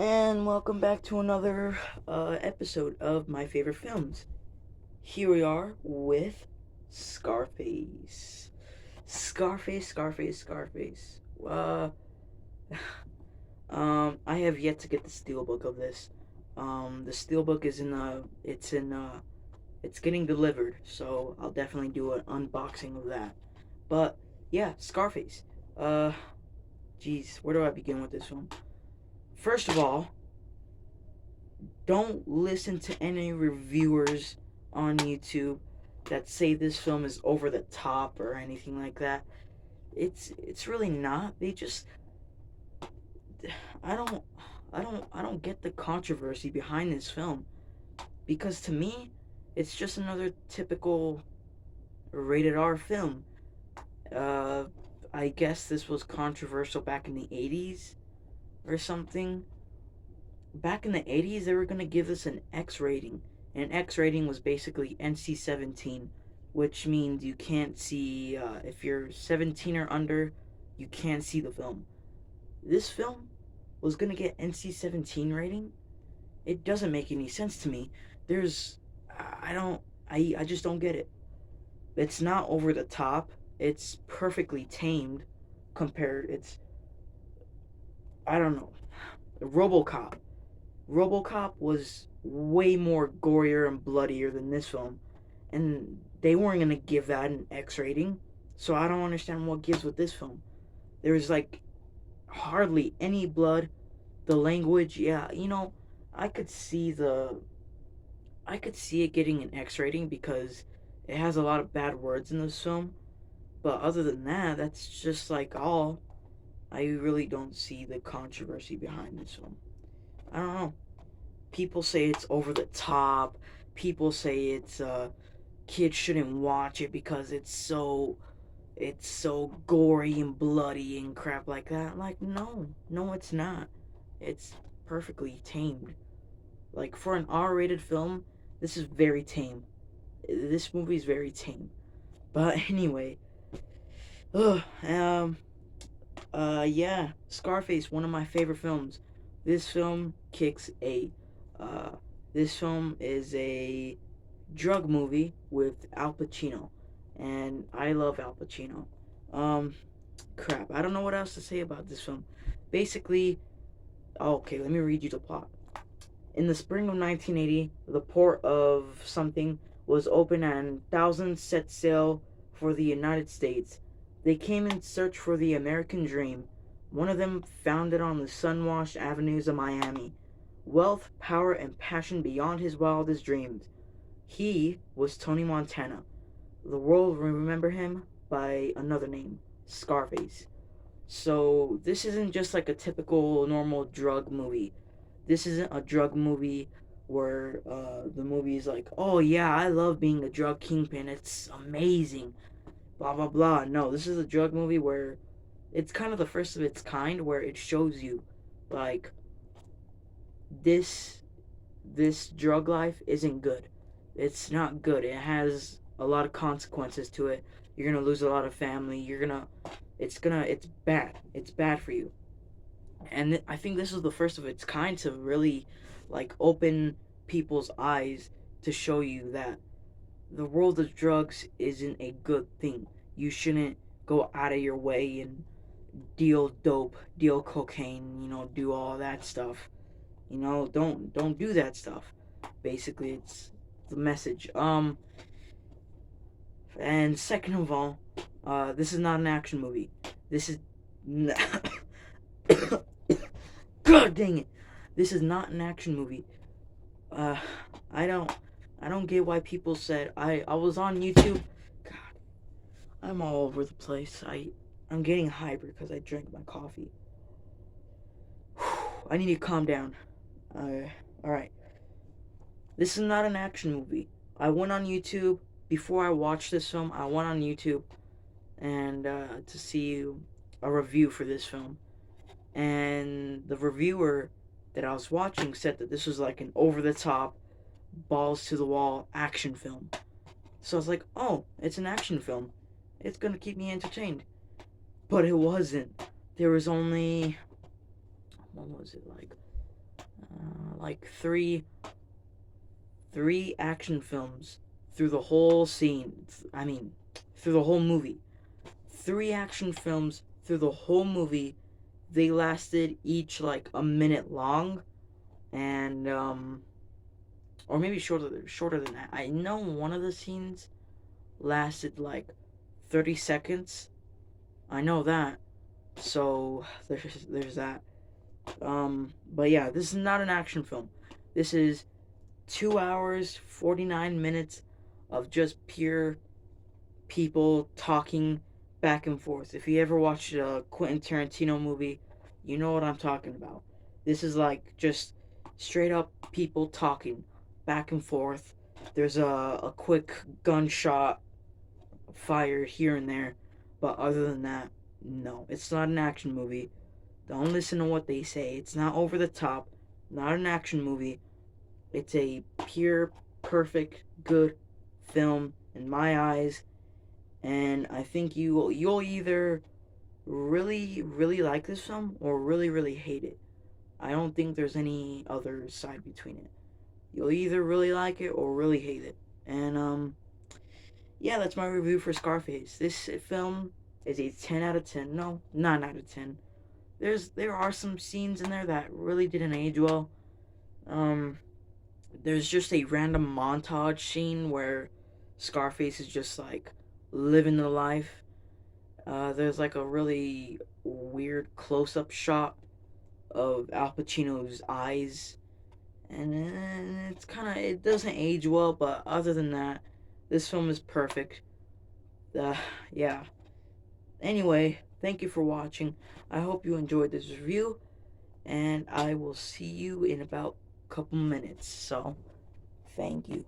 And welcome back to another episode of my favorite films. Here we are with Scarface. Scarface. I have yet to get the steelbook of this. The steelbook is it's getting delivered, so I'll definitely do an unboxing of that. But yeah, Scarface. Uh, Geez, where do I begin with this one? First of all, don't listen to any reviewers on YouTube that say this film is over the top or anything like that. It's really not. They just I don't I don't get the controversy behind this film because to me it's just another typical rated R film. Uh I guess this was controversial back in the 80s or something. Back in the 80s, they were going to give this an X rating. And an X rating was basically NC-17, which means you can't see, if you're 17 or under, you can't see the film. This film was going to get NC-17 rating? It doesn't make any sense to me. There's, I don't, I just don't get it. It's not over the top. It's perfectly tamed compared, I don't know. RoboCop. RoboCop was way more gorier and bloodier than this film, and they weren't gonna give that an X rating. So I don't understand what gives with this film. There was like hardly any blood. The language, yeah, I could see I could see it getting an X rating because it has a lot of bad words in this film. But other than that, that's just like all. I really don't see the controversy behind this film. I don't know. People say it's over the top. People say kids shouldn't watch it because it's so gory and bloody and crap like that. Like no, it's not. It's perfectly tamed. Like for an R-rated film, this is very tame. This movie is very tame. But anyway, ugh, yeah, Scarface, one of my favorite films. This film kicks a. Uh, this film is a drug movie with Al Pacino, and I love Al Pacino. Um, Crap, I don't know what else to say about this film. Basically, okay, let me read you the plot. In the spring of 1980, the port of something was open and thousands set sail for the United States. They came in search for the American dream. One of them found it on the sun-washed avenues of Miami. Wealth, power, and passion beyond his wildest dreams. He was Tony Montana. The world will remember him by another name, Scarface. So this isn't just like a typical normal drug movie. This isn't a drug movie where the movie is like, oh yeah, I love being a drug kingpin. It's amazing. Blah blah blah. No, this is a drug movie where it's kind of the first of its kind where it shows you like this this drug life isn't good. It's not good. It has a lot of consequences to it. You're gonna lose a lot of family. It's bad. It's bad for you. And I think this is the first of its kind to really like open people's eyes to show you that the world of drugs isn't a good thing. You shouldn't go out of your way and deal dope, deal cocaine, do all that stuff. Don't do that stuff. Basically, it's the message. And second of all, this is not an action movie. This is God dang it. This is not an action movie. Uh I don't I don't get why people said I was on YouTube. God, I'm all over the place. I'm getting hyper because I drank my coffee. I need to calm down. All right. This is not an action movie. I went on YouTube before I watched this film. I went on YouTube and to see a review for this film, and the reviewer that I was watching said that this was like an over the top, balls to the wall action film. So I was like, oh, it's an action film. It's gonna keep me entertained. But it wasn't. There was only, what was it like? like three action films through the whole scene. I mean, through the whole movie. Three action films through the whole movie. They lasted each like a minute long, and or maybe shorter than that. I know one of the scenes lasted like 30 seconds. I know that. So there's that. But yeah, this is not an action film. This is 2 hours 49 minutes of just pure people talking back and forth. If you ever watched a Quentin Tarantino movie, you know what I'm talking about. This is like just straight up people talking back and forth. There's a quick gunshot fired here and there, but other than that, no, it's not an action movie. Don't listen to what they say. It's not over the top, not an action movie. It's a pure, perfect, good film in my eyes, and I think you'll either really like this film or really hate it. I don't think there's any other side between it. You'll either really like it or really hate it. And yeah, that's my review for Scarface. This film is a 10 out of 10. No, 9 out of 10. There are some scenes in there that really didn't age well. Um there's just a random montage scene where Scarface is just like living the life. There's like a really weird close up shot of Al Pacino's eyes, and it doesn't age well, but other than that, this film is perfect. Uh, yeah. Anyway, thank you for watching. I hope you enjoyed this review, and I will see you in about a couple minutes. So, thank you.